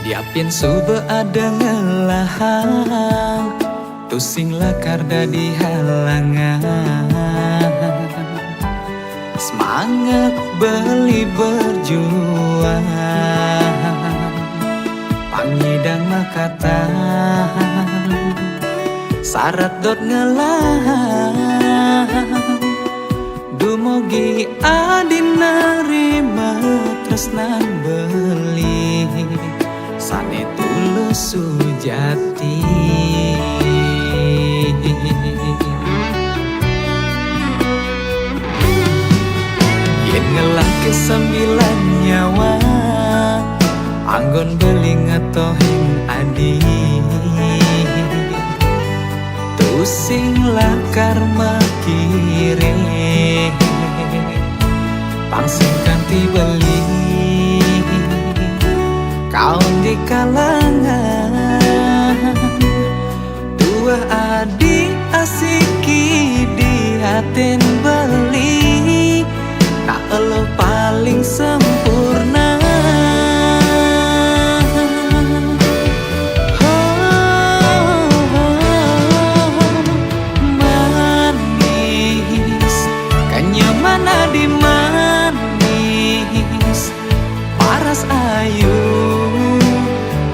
Diapin sube ada ngelahang, tusing lakar dadi halangan. Semangat beli berjuang, pangidang makatan, syarat dot ngelahang. Dumugi adi nerima tresnan beli, sane tulus sujati. Yen ngelah ke 9 nyawa, anggon beli ngetohin adi. Tusing lakar makire, pangsing kanti beli. Kaum di kalangan, dua adik asiki di hatin beli. Tak elo paling sempurna. Manis, kenyamanan di manis, paras ayu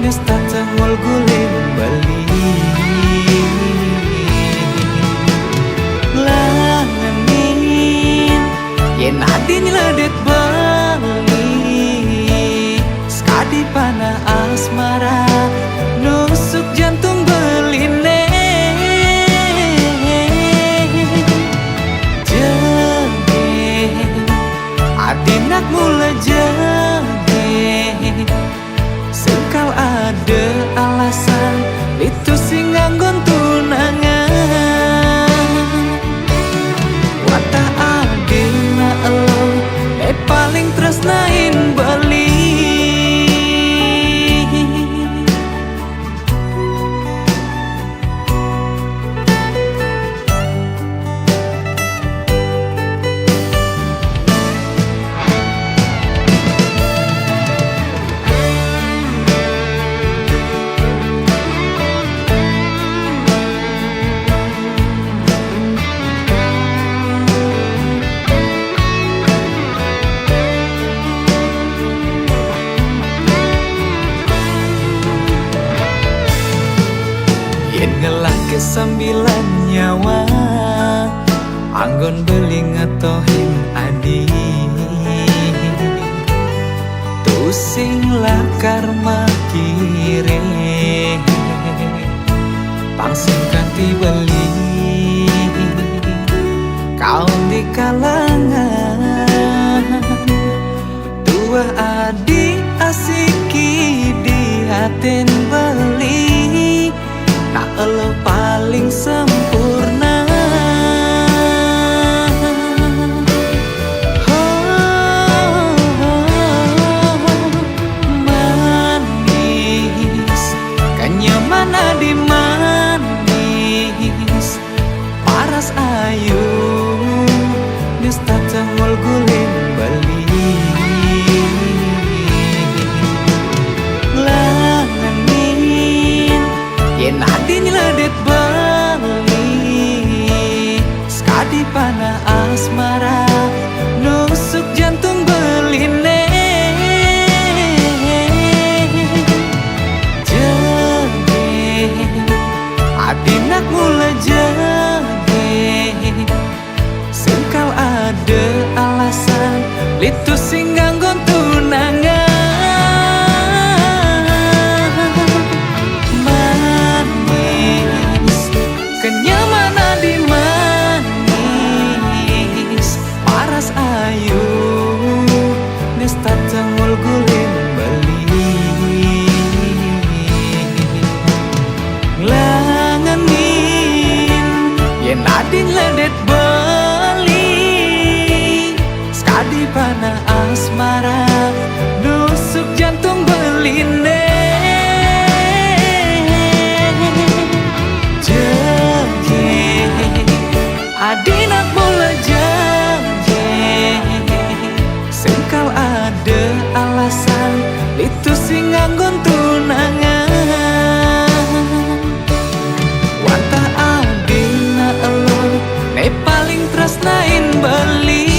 nesta cengol guling beli. Langenin yen adi nyeledet beli, sekadi panah asmara nusuk jantung beline. Jenge adi nak mula jenge, sekal ada alasan itu sing nganggon tunangan. Watah adina elo paling tresnain beli. Ngelah ke 9 nyawa, anggon beli ngetohin adi. Tusing lakar makire, pangsing kanti beli. Kaum di kalangan, dua adik asiki di hatin beli. Tak elo paling sempurna. Manis, kenyamanan di manis, paras ayu nesta cengol guling beli. Langenin yen adi nyeledet beli, itu sing nganggon tunangan. Wantah adina elur ne paling tresnain beli.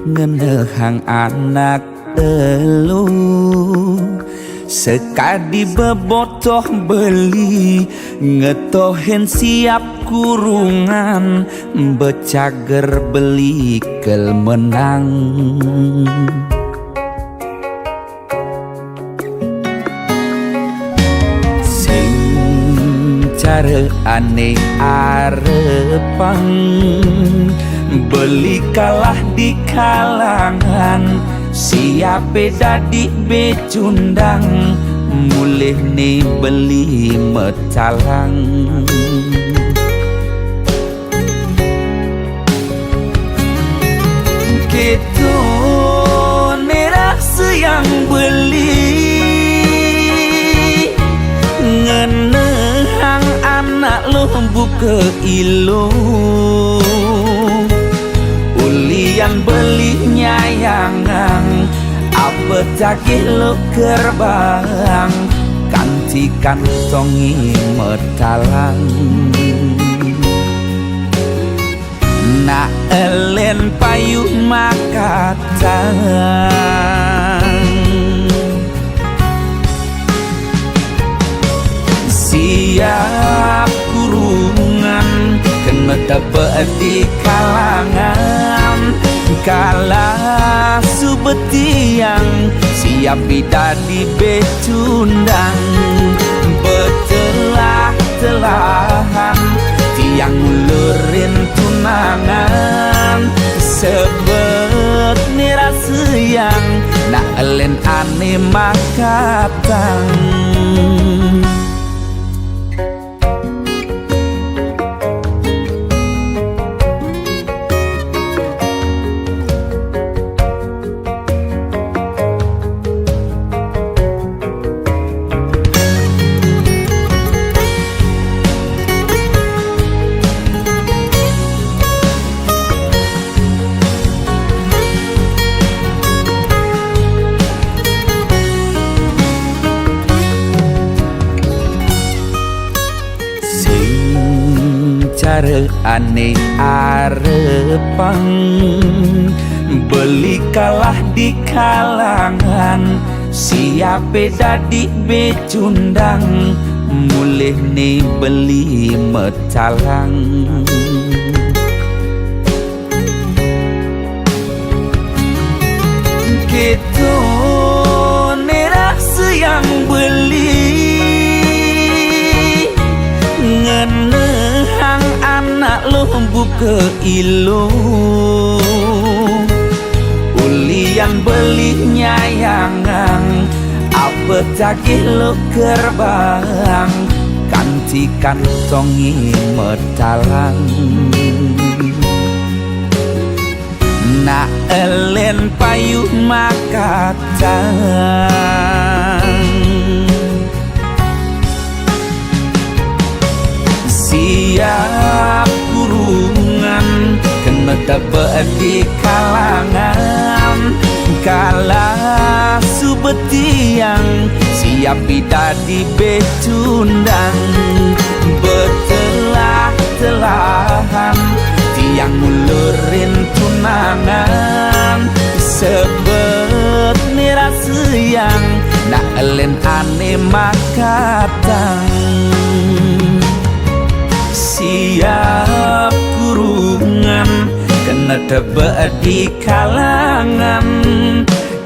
Ngenehang anak elu sekadi bebotoh beli ngetohen siap kurungan becager beli kel menang. Sing cara aneh arepang beli kalah di kalangan siape dadi becundang mulih nih beli metalang. Gitu nerasa yang beli ngenehang anak lo buka ilu ulian beli nyayangan apa cakih lo kerbang kanti kantongi metalang. Na elen payuh makatang siap kurungan kena tebak di kalangan kala subetiang siap bidadi becundang betelah-telahan tiang ulurin tunangan sebet nirasa yang nak elen ane makatang. Cara aneh arepang beli kalah di kalangan siape dadi becundang mulih nih beli metalang. Gitu nerasa yang beli ngenehang anak lo buka ilu ulian beli nyayangan apa cakih lo kerbang kanti kantongi metalang. Na elen payuh makatang siap kurungan kena tebak di kalangan kala subetiang siap bidadi becundang betelah-telahan tiang ulurin tunangan sebet nirasa yang nak elen ane makatang siap tebak di kalangan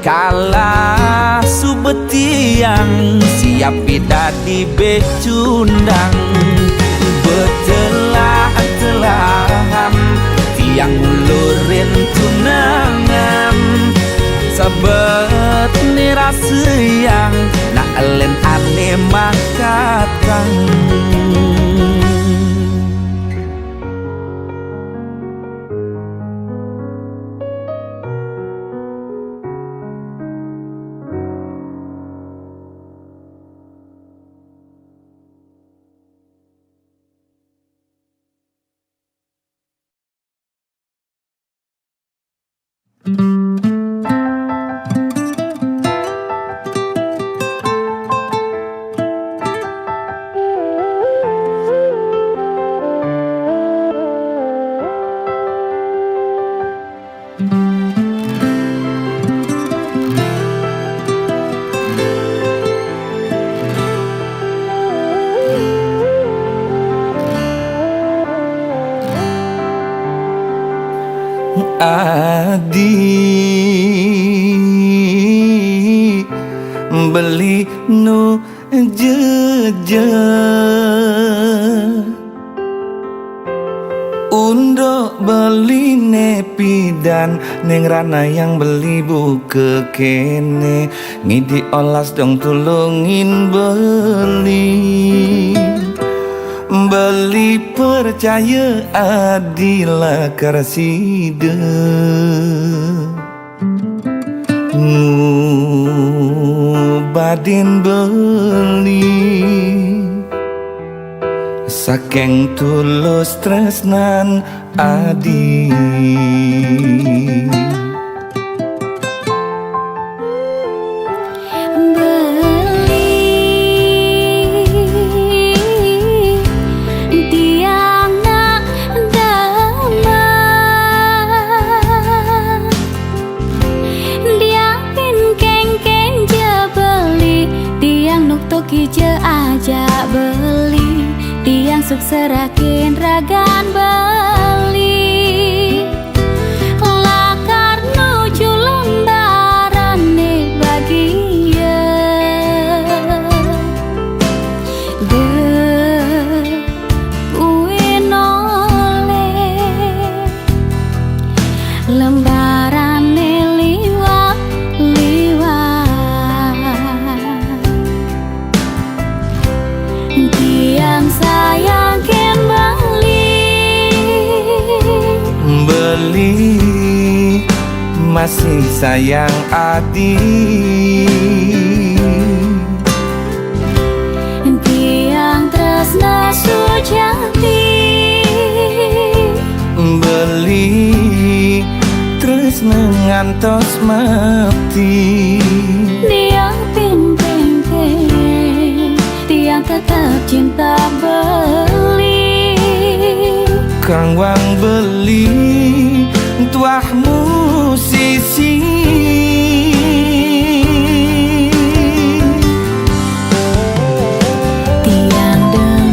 kala subetiang siap dadi becundang betelah-telahan tiang ulurin tunangan sabet nirasa yang nak elen ane makatang. Adi beli nu jeje undok beli nepi dan neng rana yang beli buke kene ngidi olas dong tulungin beli percaya adilah karsida badin beli saking tulus tresnan adi Kije aja beli tiang suk serakin ragan beli lakar nuju lembaran nih bagia de uin oleh lembaran nih liwat tiang sayang ken beli masih sayang adi tiang tresna sujati beli terus ngantos mati tiang ping tiang tetap cinta beli kang wang beli tuah musisi tiang dengan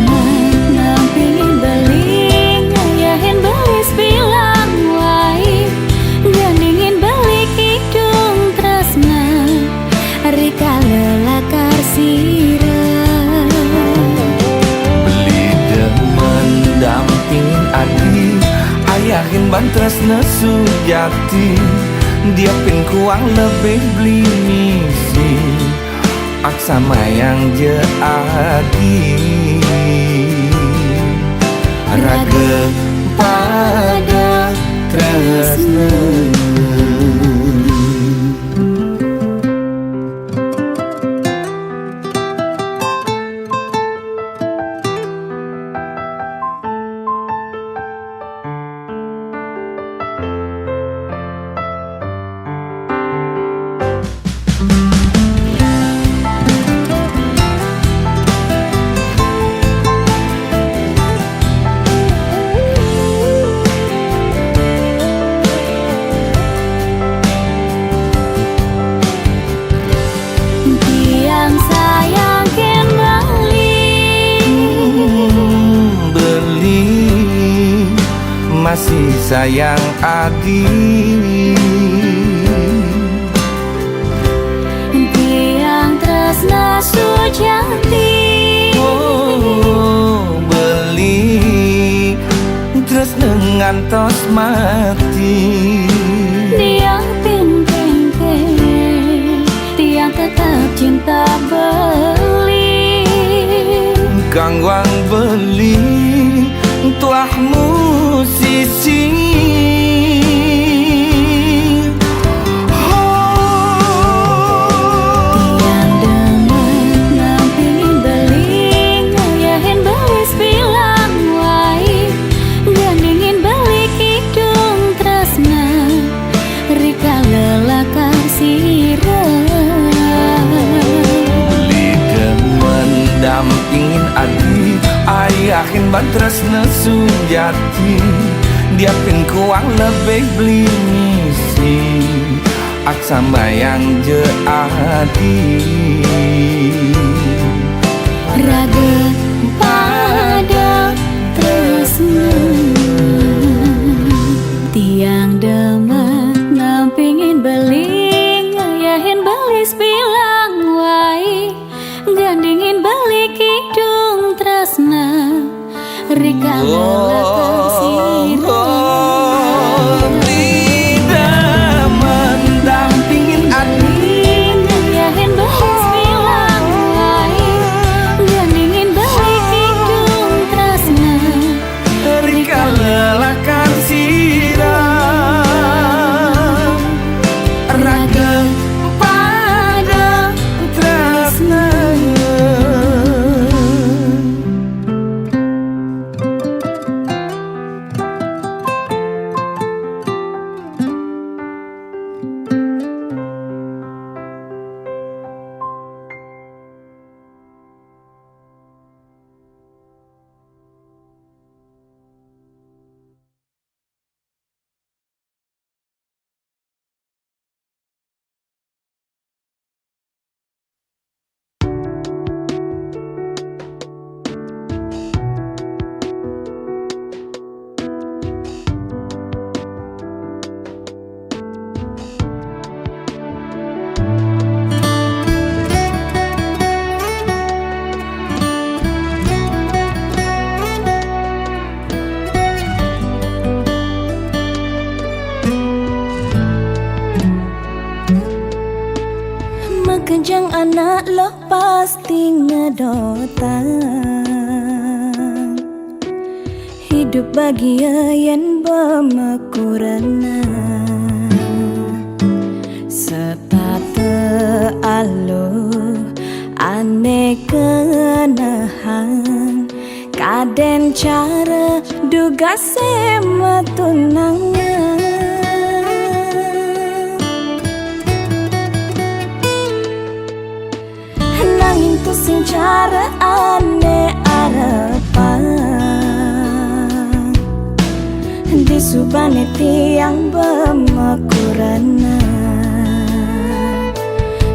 nampingin beli ngayahin beli bilang wai geningin beli kidung tresna rika lelakar sira dampingin adi ayahin bantres nesujati dia pin kuang lebih beli misi aksama yang je adi raga pada tresna. masih sayang adik. Tiang tresna sujati Beli terus ngantos mati. Tiang pingke tiang tetap cinta beli. Gangguan beli tuah musisi. Tiang demen nampingin beli, ngayahin belis bilang wai, gandingin beli kidung tresna, rika lelakar sirah. Beli demen dampingin adik, ayahin tresna sujati. Dia pin kuang lebih beli misi, aksa bayang je adi. Raga pada tresna, tiang demen nampingin beli, ngayahin belis bilang wai, gandingin beli kidung tresna, rika lelakar sirah. Tidak mendampingin adik, Ngayahin belis bilang wai, gandingin beli kidung tresna, rika lelakar sirah. Raga pada tresna. Makejang anak lo pasti ngedotan, hidup bahagia yang bermekurana. Setate alo kenahan, kaden cara duga sema tunangan. Nanging tu sing cara ane arepan, di subane tiang bermekurana.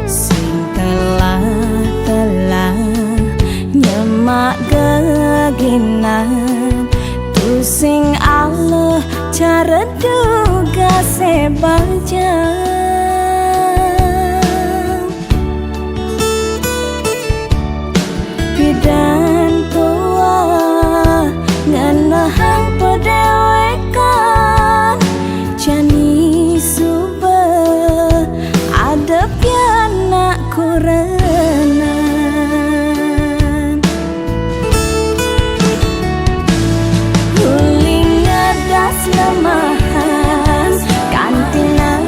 Sing telah nyemak geginan, tu sing Allah cara duga sebaja. Dan tua nganahang pedewekan, jani suba ada pianak kurenan. Huling adas lemahan, kantina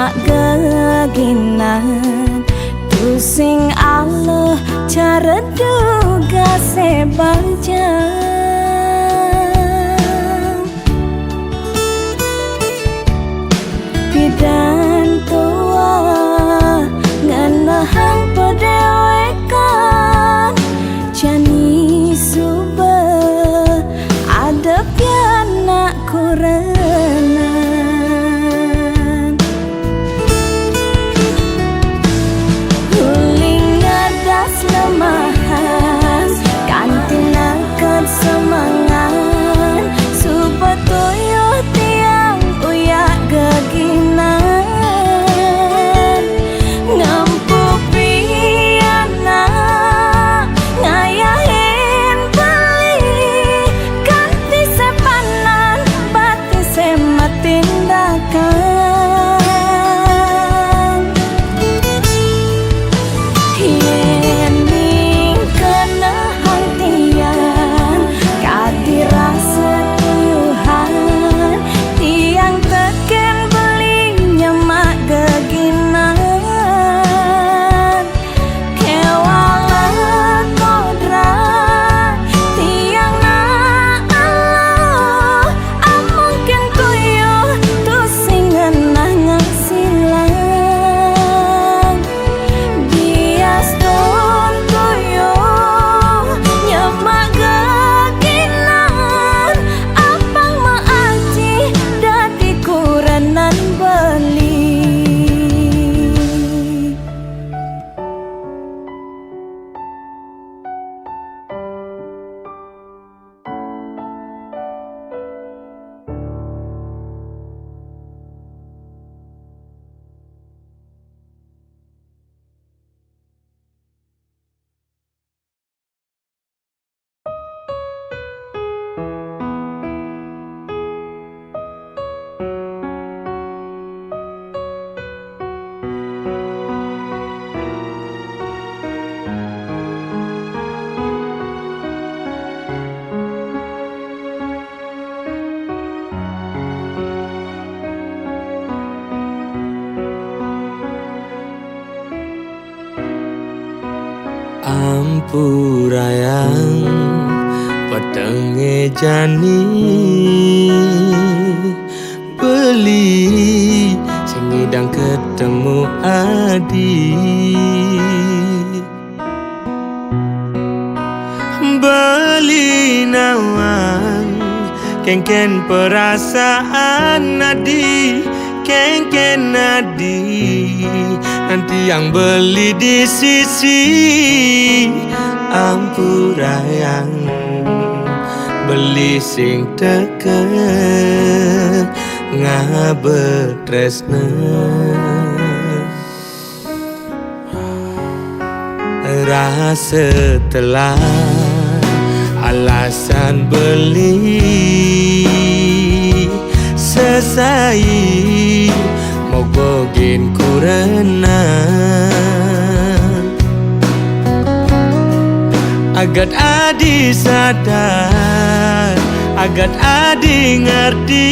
nyemak geginan tusing Allah cara duga sebajang bidan tua nganahang pedewekan jani suba ada pianak kurenan huling ngadas lemahan kantinakan semangan suba toyo tiang uyak geginan ngampu piana ngayahin beli ganti sepanan bati sematindakan yening kena hangtian kati rasa tuyuhan tiang teken beli nyemak geginan kewala kodra tiang na Allah amungkin tuyuh tusingan nang silang bias don tuyuh nyemak geginan apang maaci dadi kurenan beli Ampurayang petenge jani beli sing ngidang ketemu adi beli nawang kengken perasaan nadi kengken nadi nanti yang beli di sisi ampurayang beli sing teken ngabetresna rasa telah alasan beli sesai mogogin kurenan agat adi sadar agat adi ngerti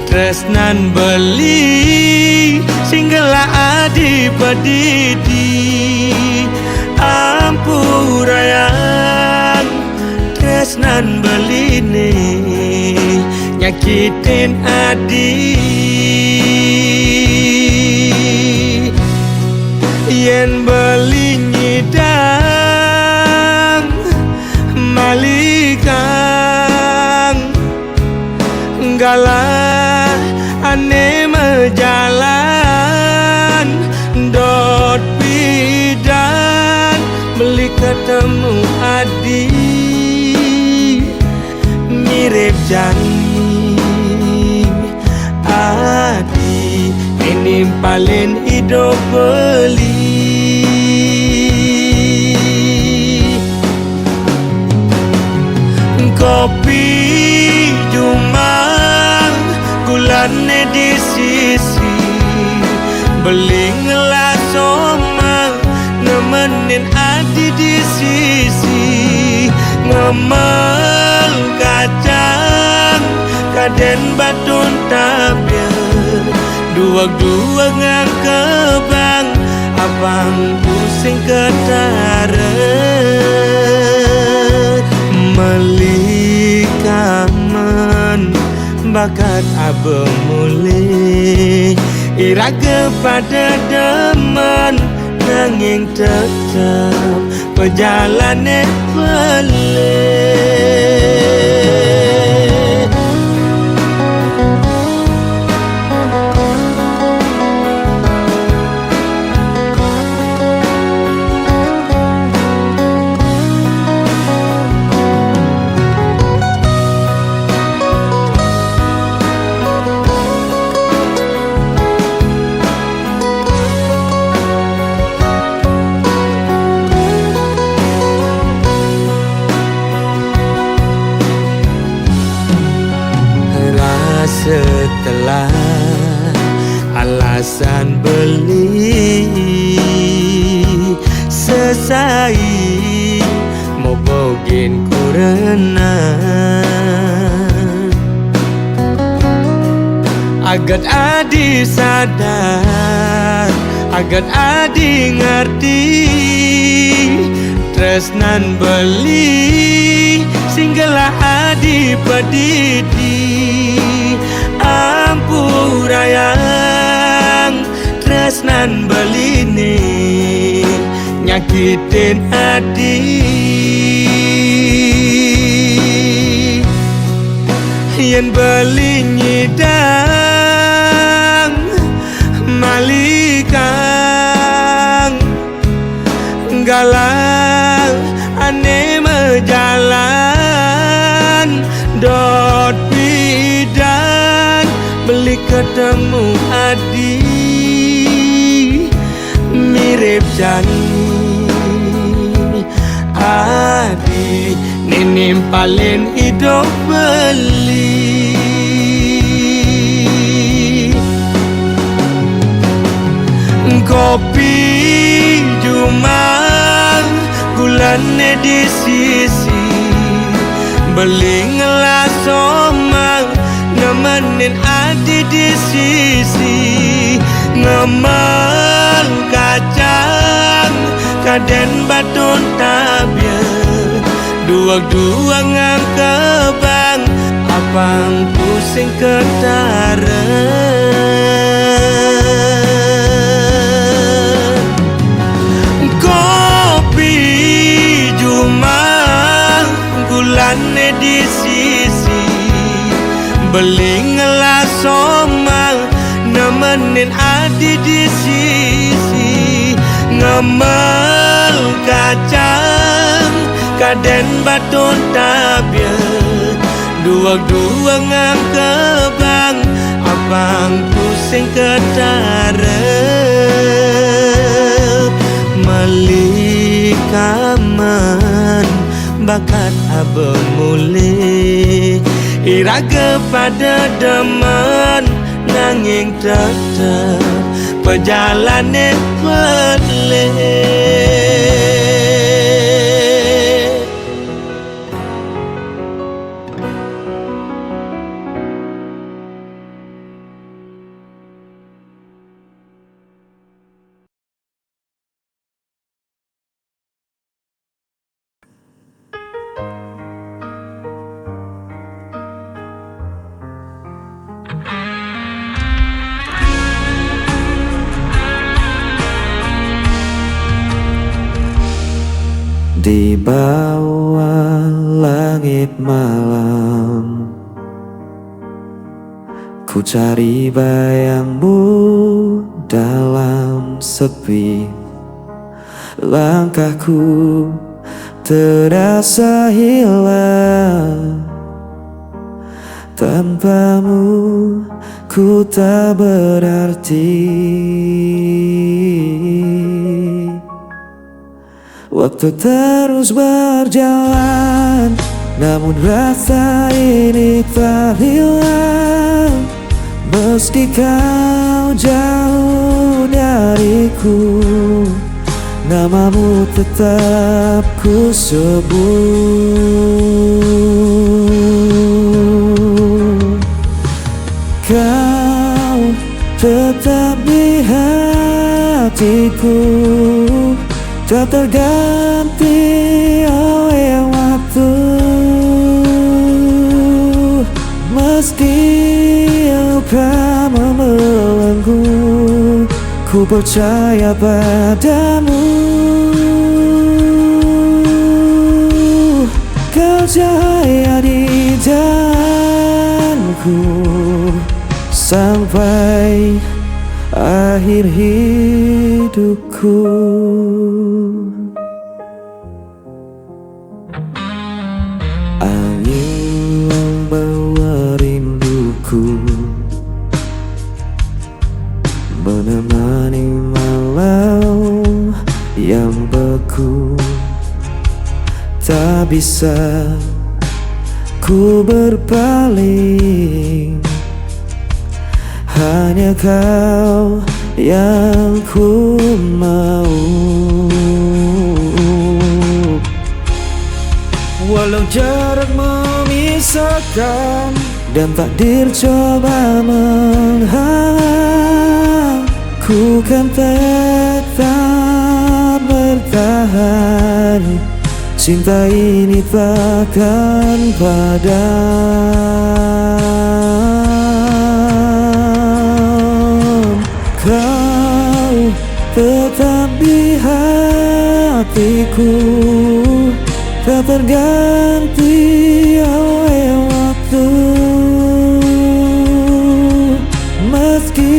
tresnan beli singgala adi pedidi ampurayang tresnan beli nih nyakitin adi yen beli nyidang malikang galah ane mejalan dot bidan beli ketemu adi mirip jani adi ini paling hidup beli kopi jumang gulane di sisi beli ngelas omang nemenin adi di sisi ngemel kacang kaden batun tabir Dua-dua ngangkebang abang pusing ketaret melikamen bakat abang mulih ira kepada demen nanging tetap perjalanan pelik. Setelah alasan beli selesai mau bogin kurena agat adi sadar agat adi ngerti tresnan beli singgalah adi pedidi ampurayang tresnan belini nyakitin hati yen beli nyidang malikang galang ane mejalan dot bidan beli ketemu adi mirip jani adi ninim paling hidup beli kopi jumang gulane di sisi beli ngelas somang nemenin adi di sisi ngemel kacang kaden batun tabia dua-dua ngangkebang abang pusing ketaret kopi jumang gulane di sisi beli ngelas somang nemenin adi di sisi ngemel kacang kaden batun tabia dua-dua ngangkebang abang pusing ketaret melikaman bakat abang mulih ira kepada demen nanging tetap perjalanan pelik. Di bawah langit malam ku cari bayangmu dalam sepi. Langkahku terasa hilang, tanpamu ku tak berarti. Waktu terus berjalan, namun rasa ini tak hilang. Meski kau jauh dariku, namamu tetap ku sebut. Kau tetap tetap di hatiku, tak terganti oleh waktu. Meski luka membelenggu, ku percaya padamu. Kau cahaya di jalanku sampai akhir hidupku. Angin membawa rinduku, menemani malam yang beku. Tak bisa ku berpaling, hanya kau yang ku mau. Walau jarak memisahkan dan takdir coba menghalang, ku kan tetap bertahan. Cinta ini takkan padam. Kau tetap di hatiku, tak terganti oleh waktu. Meski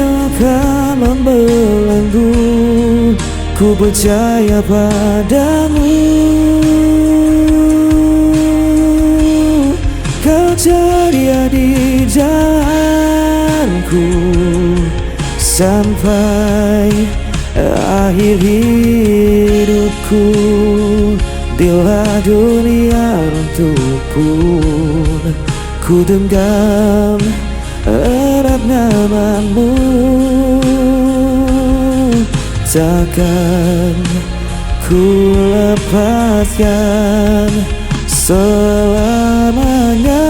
luka membelenggu, ku percaya padamu. Kau ceria di jalanku sampai akhir hidupku. Bila dunia runtuh pun, ku genggam erat namamu. Takkan ku lepaskan selamanya.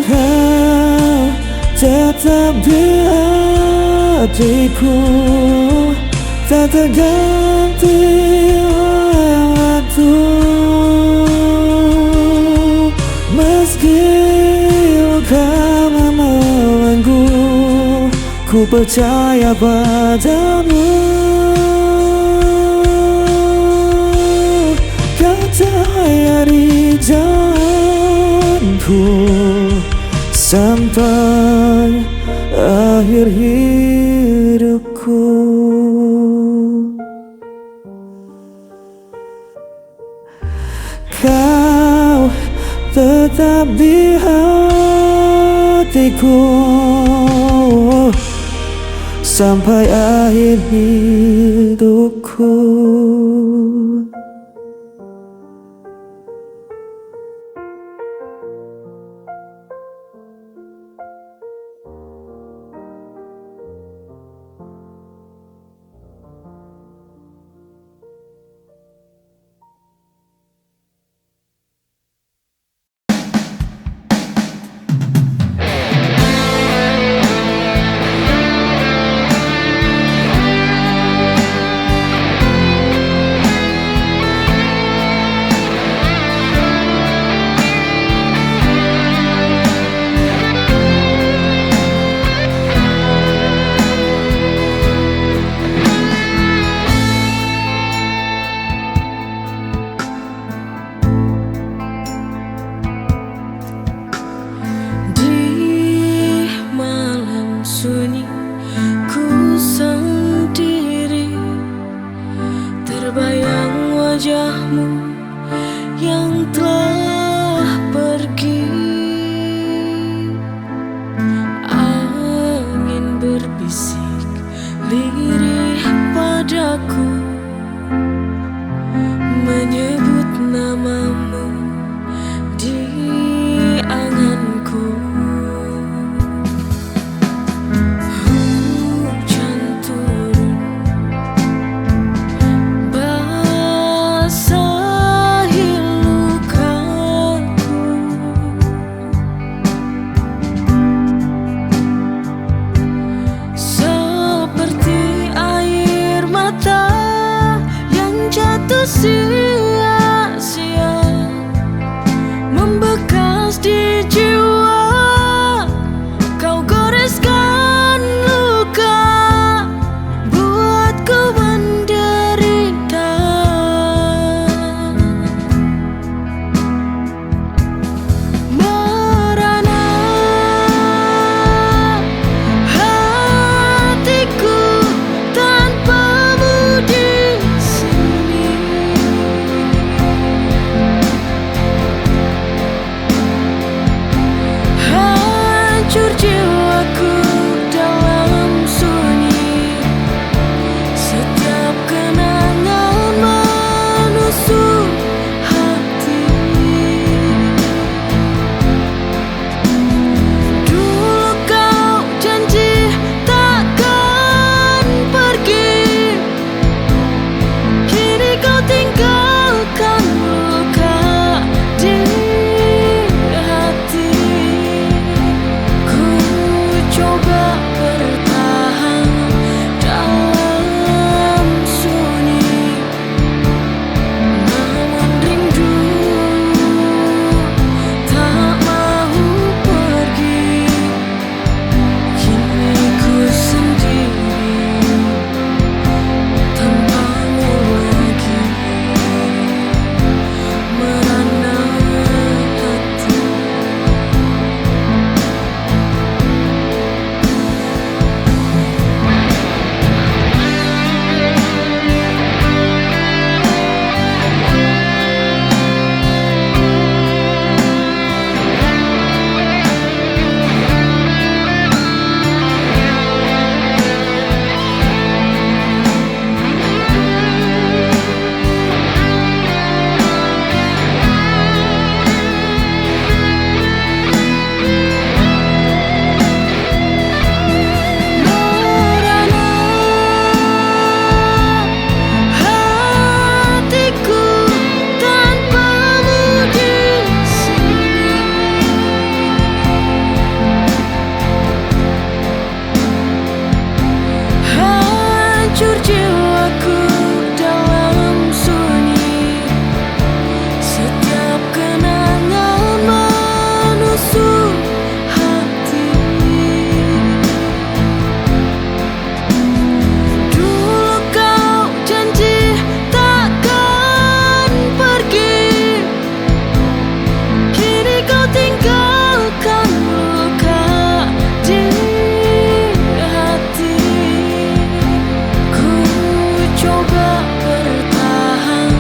Kau tetap di hatiku, tak terganti oleh waktu. Meski luka membelenggu, ku percaya padamu. Kau cahaya di jalanku sampai akhir hidupku. Kau tetap di hatiku sampai akhir hidupku. panas di jiwa, kau goreskan luka, buatku menderita. Merana hatiku tanpamu di sini. Hancur jiwaku dalam sunyi, setiap kenangan menusuk hati. Dulu kau janji takkan pergi, kini kau tinggalkan luka di hati. Ku coba bertahan dalam sunyi, namun rindu tak mau pergi. Kini ku sendiri tanpamu lagi, merana hati. Merana hatiku tanpamu di sini. Hancur jiwaku dalam sunyi, setiap kenangan menusuk hati. Dulu kau janji takkan pergi, kini kau tinggalkan luka di hati. Ku coba bertahan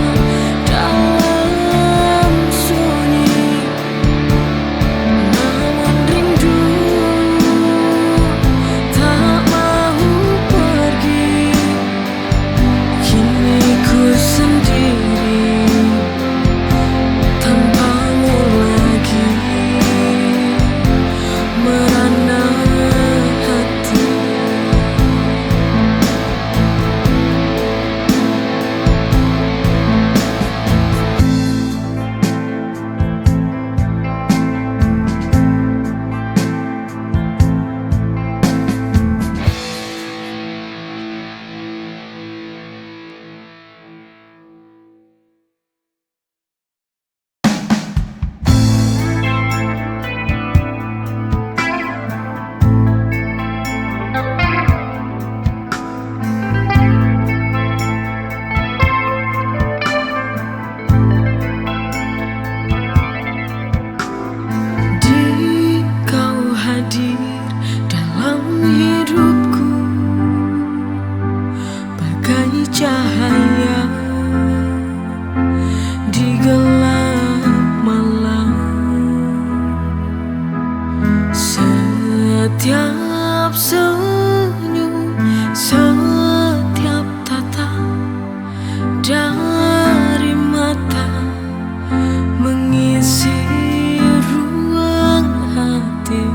dalam sunyi, namun rindu tak mau pergi. Kini ku sendiri tanpamu lagi, merana hati. Di kau hadir dalam hidupku, bagai cahaya di gelap malam. Setiap senyum, setiap tatap dari mata mengisi ruang hati.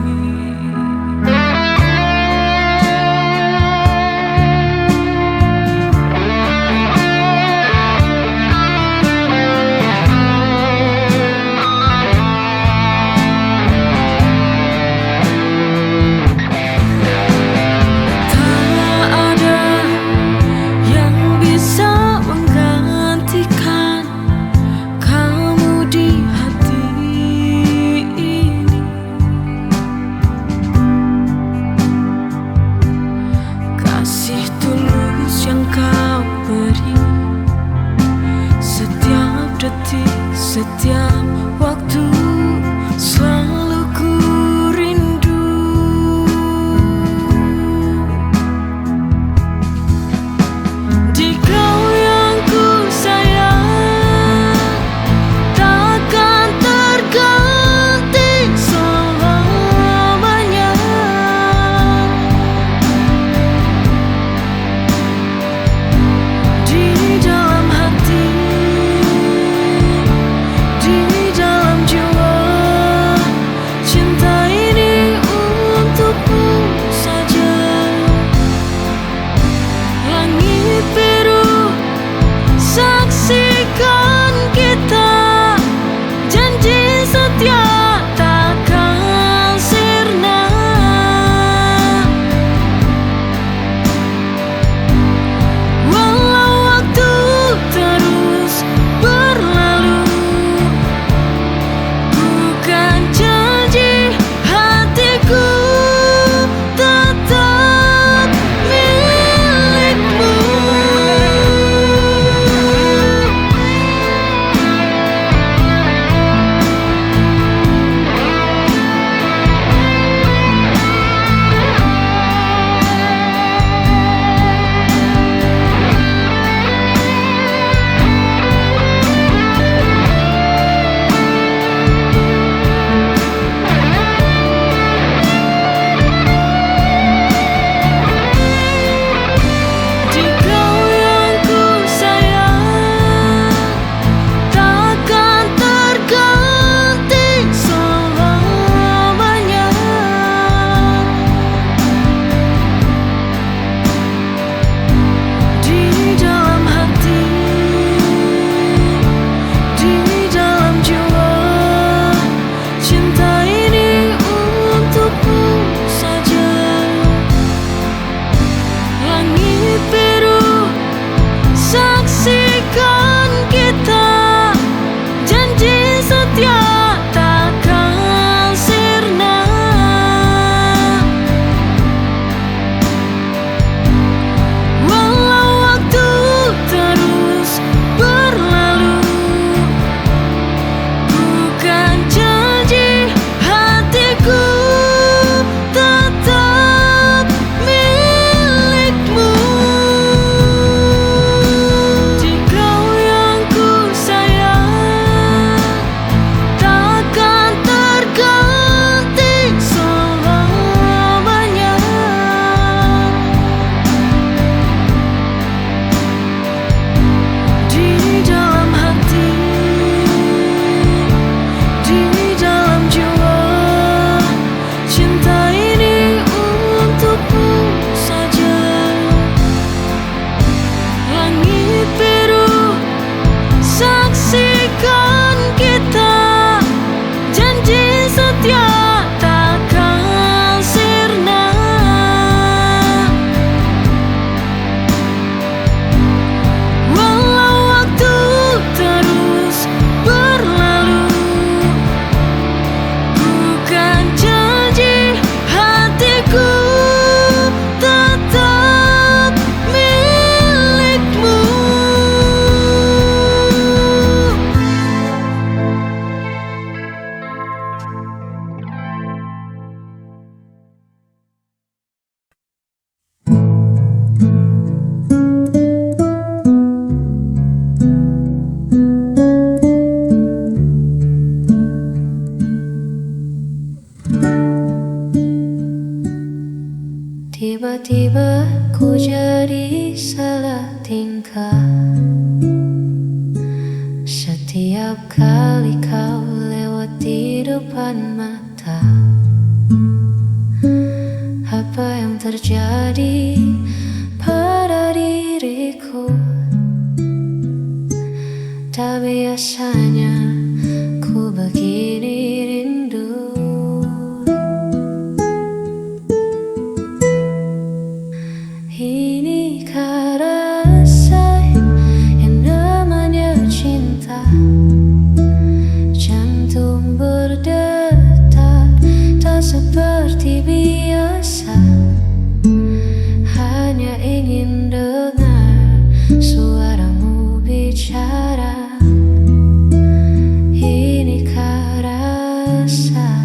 Tiba-tiba ku jadi salah tingkah. Setiap kali kau lewat di depan mata, apa yang terjadi pada diriku? Tak biasanya ku begini rindu. Inikah rasa yang namanya cinta? Jantung berdetak tak seperti biasa. Hanya ingin dengar suaramu bicara. Inikah rasa?